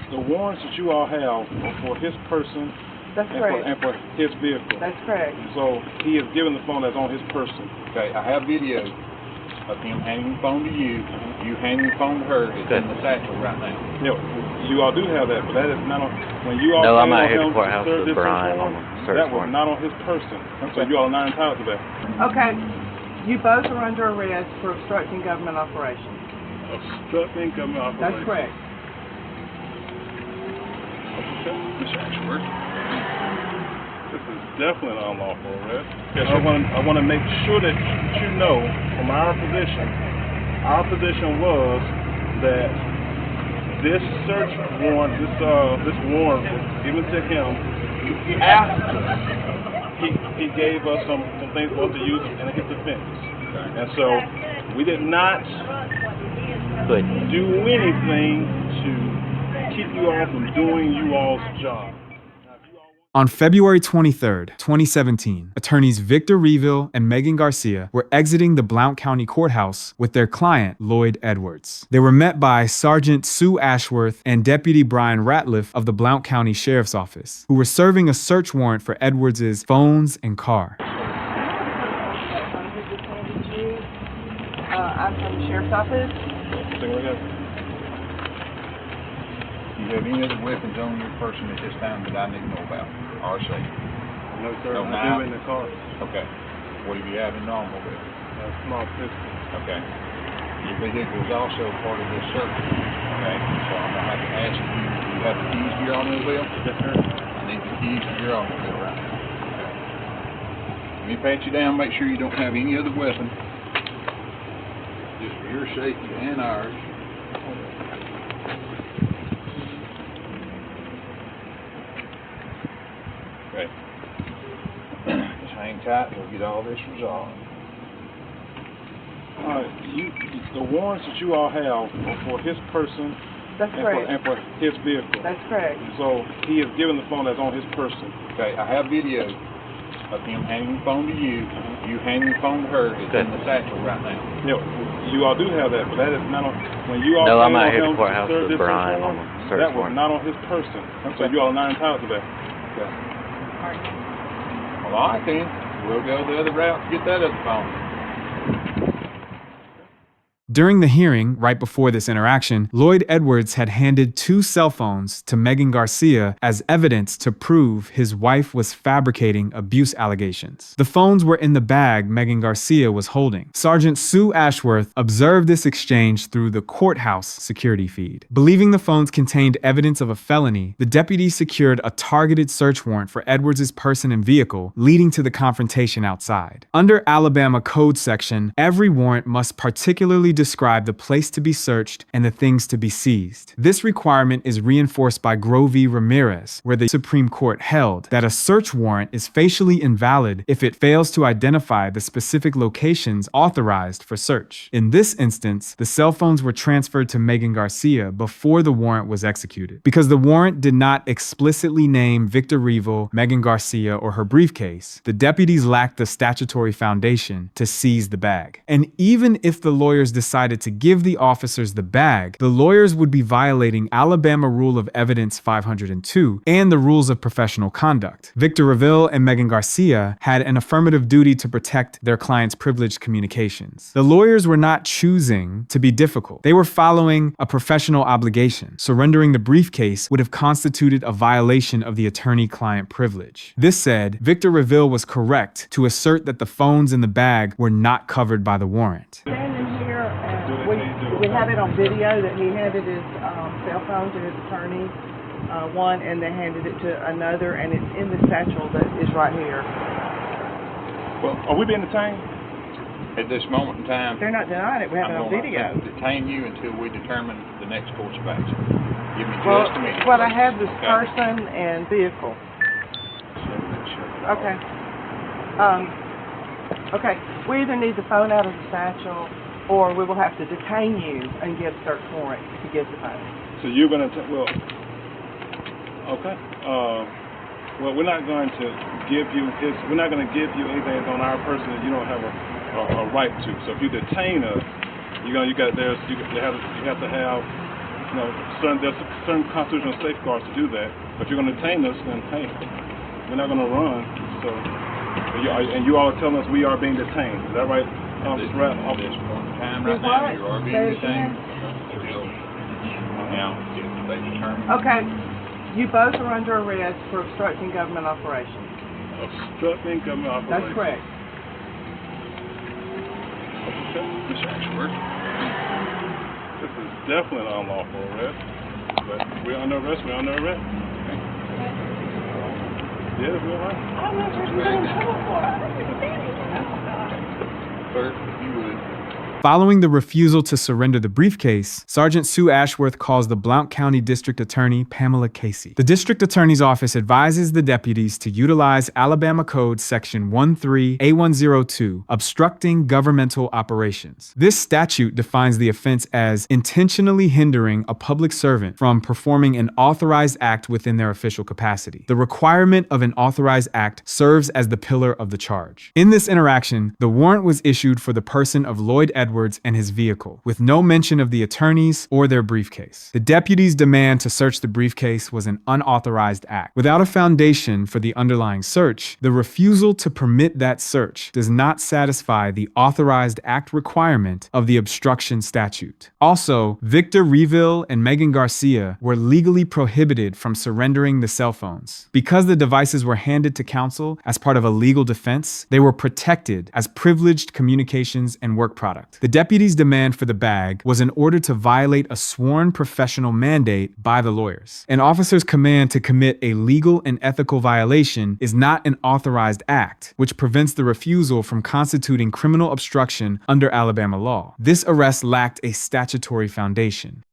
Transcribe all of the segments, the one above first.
The warrants that you all have are for his person. That's correct. And for his vehicle. That's correct. So he is given the phone that's on his person. Okay, I have video of him handing the phone to you, you handing the phone to her. It's in the satchel right now. Yeah, you all do have that, but that is not on. When you all No, I'm came not on here him at the courthouse to serve with this Brian warrant, on the search that was warrant. not on his person. So you all are not entitled to that. Okay. You both are under arrest for obstructing government operations. Obstructing government operations. That's correct. Okay. This is definitely an unlawful arrest. Yes, I want to make sure that you know from our position was that this search warrant, this warrant was given to him after he gave us some things for us to use in his defense. And so we did not do anything to keep you all from doing you all's job. On February 23, 2017, attorneys Victor Revill and Megan Garcia were exiting the Blount County Courthouse with their client, Lloyd Edwards. They were met by Sergeant Sue Ashworth and Deputy Brian Ratliff of the Blount County Sheriff's Office, who were serving a search warrant for Edwards' phones and car. I'm from the Sheriff's Office. Do you have any other weapons on your person at this time that I need to know about? Or safe? No, sir. No, I do in the car. Okay. What do you have in the automobile? A small pistol. Okay. Your vehicle is also part of this search. Okay. So I'm going to have to ask you, do you have the keys to your automobile? Yes, sir. I need the keys to your automobile right now. Okay. Let me pat you down, make sure you don't have any other weapon. Just for your safety and ours. Okay. Just hang tight, we'll get all this resolved. The warrants that you all have are for his person. That's correct. And for his vehicle. That's correct. So he is given the phone that's on his person. Okay, I have video of him handing the phone to you, you handing the phone to her. It's in the satchel right now. Yeah, you all do have that, but that is not on. When you all No, I'm came not on here at him the courthouse to serve with this Brian on warrant, the search that was warrant. not on his person. So you all are not entitled to that. Okay. Well, all right then. We'll go the other route to get that other phone. During the hearing, right before this interaction, Lloyd Edwards had handed 2 cell phones to Megan Garcia as evidence to prove his wife was fabricating abuse allegations. The phones were in the bag Megan Garcia was holding. Sergeant Sue Ashworth observed this exchange through the courthouse security feed. Believing the phones contained evidence of a felony, the deputy secured a targeted search warrant for Edwards' person and vehicle, leading to the confrontation outside. Under Alabama Code section, every warrant must particularly describe the place to be searched and the things to be seized. This requirement is reinforced by Groh v. Ramirez, where the Supreme Court held that a search warrant is facially invalid if it fails to identify the specific locations authorized for search. In this instance, the cell phones were transferred to Megan Garcia before the warrant was executed. Because the warrant did not explicitly name Victor Revill, Megan Garcia, or her briefcase, the deputies lacked the statutory foundation to seize the bag. And even if the lawyers decided to give the officers the bag, the lawyers would be violating Alabama Rule of Evidence 502 and the rules of professional conduct. Victor Revill and Megan Garcia had an affirmative duty to protect their clients' privileged communications. The lawyers were not choosing to be difficult. They were following a professional obligation. Surrendering the briefcase would have constituted a violation of the attorney-client privilege. This said, Victor Revill was correct to assert that the phones in the bag were not covered by the warrant. We have it on video that he handed his cell phone to his attorney, one, and they handed it to another, and it's in the satchel that is right here. Well, are we being detained? At this moment in time, They're not denying it. We have it on video. I'm going to detain you until we determine the next course of action. Give me Well, just a minute. what I have is Okay. person and vehicle. Okay. Okay. We either need the phone out of the satchel, or we will have to detain you and get a search warrant to get the phone. So you're going to, okay. Well, we're not going to give you anything that's on our person that you don't have a right to. So if you detain us, you have to have there's certain constitutional safeguards to do that. But you're going to detain us, then hey, we're not going to run. So, and you all are telling us we are being detained. Is that right, Officer Ratt? At this point in time right now, you are being detained. Now, if they determine. Okay, you both are under arrest for obstructing government operations. Obstructing government operations. That's correct. Mr. Ashworth. This is definitely an unlawful arrest. But we're under arrest. We're under arrest. Yeah, we're right. I'm not sure you're in trouble for it. Sir, if you would. Following the refusal to surrender the briefcase, Sergeant Sue Ashworth calls the Blount County District Attorney Pamela Casey. The District Attorney's Office advises the deputies to utilize Alabama Code Section 13A102, Obstructing Governmental Operations. This statute defines the offense as intentionally hindering a public servant from performing an authorized act within their official capacity. The requirement of an authorized act serves as the pillar of the charge. In this interaction, the warrant was issued for the person of Lloyd Edwards and his vehicle, with no mention of the attorneys or their briefcase. The deputies' demand to search the briefcase was an unauthorized act. Without a foundation for the underlying search, the refusal to permit that search does not satisfy the Authorized Act requirement of the obstruction statute. Also, Victor Revill and Megan Garcia were legally prohibited from surrendering the cell phones. Because the devices were handed to counsel as part of a legal defense, they were protected as privileged communications and work product. The deputy's demand for the bag was in order to violate a sworn professional mandate by the lawyers. An officer's command to commit a legal and ethical violation is not an authorized act, which prevents the refusal from constituting criminal obstruction under Alabama law. This arrest lacked a statutory foundation.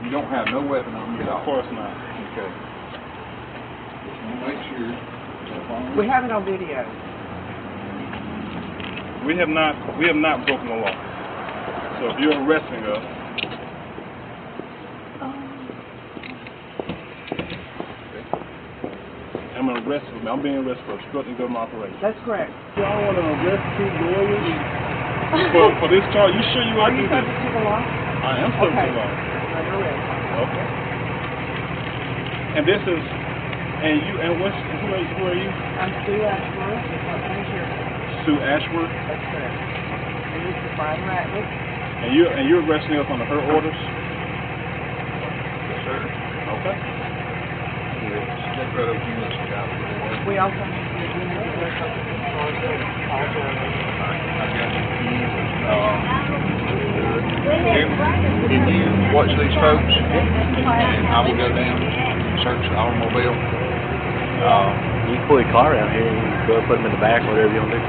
You don't have no weapon on you at all. Of course not. Okay. Make sure. We have it on video. We have not broken the law. So if you're arresting us, I'm being arrested for obstructing government operations. That's correct. Y'all want to arrest two lawyers for this charge? You sure you want to do this? Are you subject to the law? I am subject to the law. Under arrest. Okay. And this is, who are you? I'm Sue Ashworth. Sue Ashworth. That's correct. And this is Brian Ratliff. And you're arresting us under her orders? Yes, sir. Okay. We also need to do the rest of the charge. Can you watch these folks? And I will go down and search the automobile. You can pull your car out here and go put them in the back, whatever you want to do.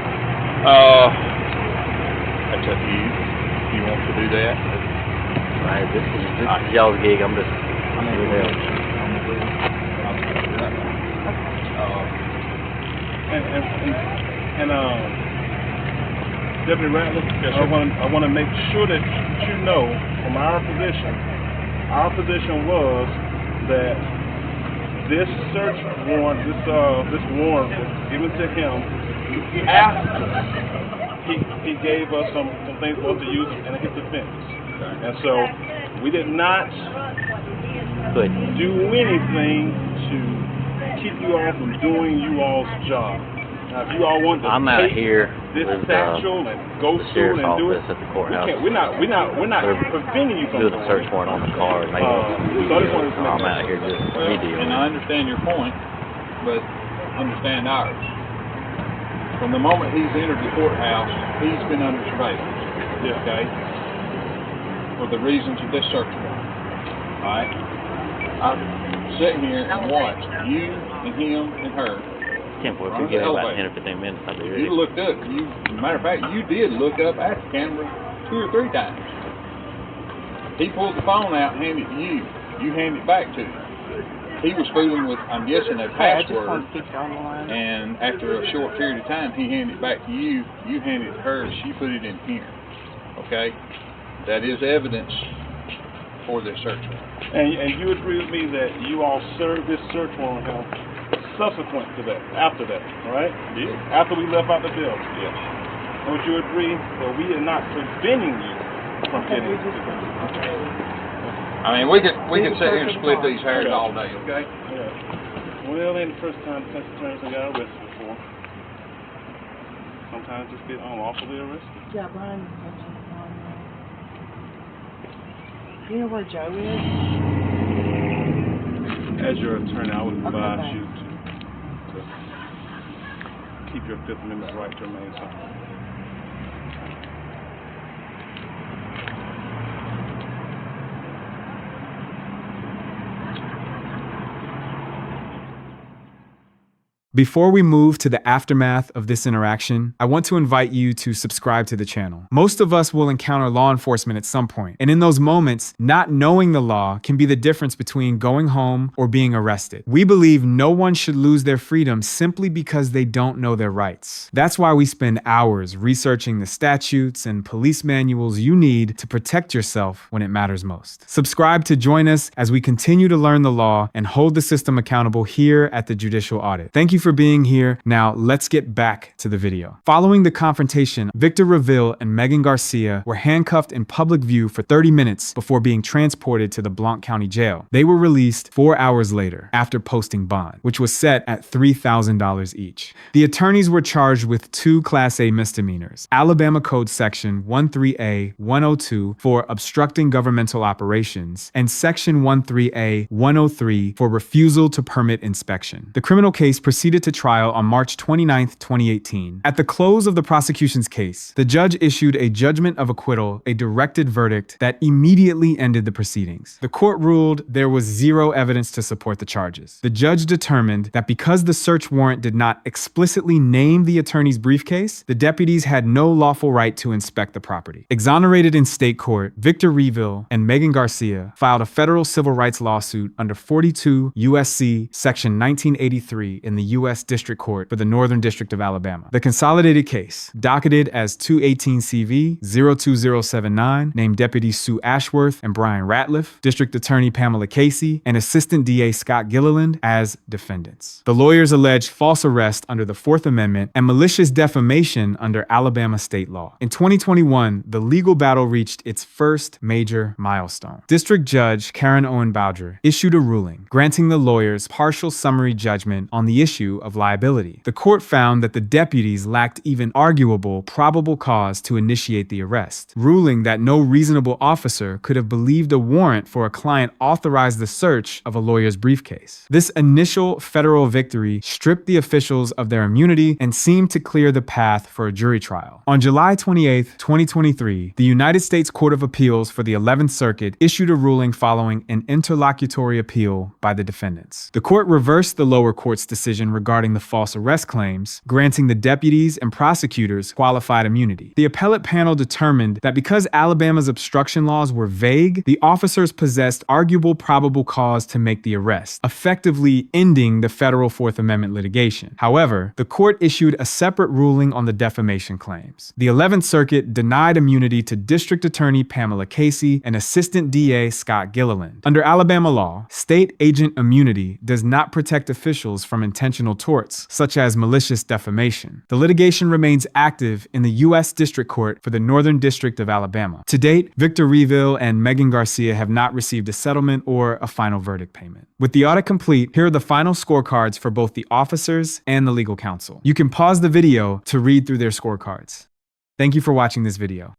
That's up to you. If you want to do that. Right, this is y'all's gig. I'm just doing it. Deputy Ratliff, yes, I want to make sure that you know from our position was that this search warrant, this warrant was given to him after he gave us some things for us to use in his defense. Okay. And so we did not do anything to keep you all from doing you all's job. Now, if you all want to take this satchel and go through and do it, at the courthouse. We're not preventing you from doing the search warrant on the car. And I'm out here just video. And I understand your point, but understand ours. From the moment he's entered the courthouse, he's been under surveillance. Yeah. Okay? For the reasons of this search warrant. Alright? I've sat here and watched you and him and her. If we get about 10 or 15 minutes, I'll be ready. You looked up. Matter of fact, you did look up at the camera 2 or 3 times. He pulled the phone out and handed it to you. You handed it back to him. He was fooling with, I'm guessing, a password. And after a short period of time, he handed it back to you. You handed it to her. She put it in here. Okay? That is evidence for this search warrant. And you agree with me that you all served this search warrant subsequent to that, after that, all right? Yeah. After we left out the building. Yes. And would you agree that we are not preventing you from getting to the building? Okay. I mean, we could sit here and split these hairs all day, okay? Yeah. Well, ain't the first time defense attorneys have got arrested before. Sometimes just get unlawfully arrested. Yeah, Brian. You know where Joe is? As your attorney, I would advise you to keep your Fifth Amendment right to remain silent. Before we move to the aftermath of this interaction, I want to invite you to subscribe to the channel. Most of us will encounter law enforcement at some point, and in those moments, not knowing the law can be the difference between going home or being arrested. We believe no one should lose their freedom simply because they don't know their rights. That's why we spend hours researching the statutes and police manuals you need to protect yourself when it matters most. Subscribe to join us as we continue to learn the law and hold the system accountable here at the Judicial Audit. Thank you for being here. Now let's get back to the video. Following the confrontation, Victor Revill and Megan Garcia were handcuffed in public view for 30 minutes before being transported to the Blount County Jail. They were released 4 hours later after posting bond, which was set at $3,000 each. The attorneys were charged with 2 Class A misdemeanors, Alabama Code Section 13A-102 for obstructing governmental operations and Section 13A-103 for refusal to permit inspection. The criminal case proceeded to trial on March 29, 2018. At the close of the prosecution's case, the judge issued a judgment of acquittal, a directed verdict that immediately ended the proceedings. The court ruled there was zero evidence to support the charges. The judge determined that because the search warrant did not explicitly name the attorney's briefcase, the deputies had no lawful right to inspect the property. Exonerated in state court, Victor Revill and Megan Garcia filed a federal civil rights lawsuit under 42 U.S.C. Section 1983 in the U.S. District Court for the Northern District of Alabama. The consolidated case, docketed as 218 CV 02079, named Deputies Sue Ashworth and Brian Ratliff, District Attorney Pamela Casey, and Assistant DA Scott Gilliland as defendants. The lawyers alleged false arrest under the Fourth Amendment and malicious defamation under Alabama state law. In 2021, the legal battle reached its first major milestone. District Judge Karen Owen Bowdre issued a ruling granting the lawyers partial summary judgment on the issue of liability. The court found that the deputies lacked even arguable probable cause to initiate the arrest, ruling that no reasonable officer could have believed a warrant for a client authorized the search of a lawyer's briefcase. This initial federal victory stripped the officials of their immunity and seemed to clear the path for a jury trial. On July 28, 2023, the United States Court of Appeals for the 11th Circuit issued a ruling following an interlocutory appeal by the defendants. The court reversed the lower court's decision regarding the false arrest claims, granting the deputies and prosecutors qualified immunity. The appellate panel determined that because Alabama's obstruction laws were vague, the officers possessed arguable probable cause to make the arrest, effectively ending the federal Fourth Amendment litigation. However, the court issued a separate ruling on the defamation claims. The 11th Circuit denied immunity to District Attorney Pamela Casey and Assistant DA Scott Gilliland. Under Alabama law, state agent immunity does not protect officials from intentional torts, such as malicious defamation. The litigation remains active in the U.S. District Court for the Northern District of Alabama. To date, Victor Revill and Megan Garcia have not received a settlement or a final verdict payment. With the audit complete, here are the final scorecards for both the officers and the legal counsel. You can pause the video to read through their scorecards. Thank you for watching this video.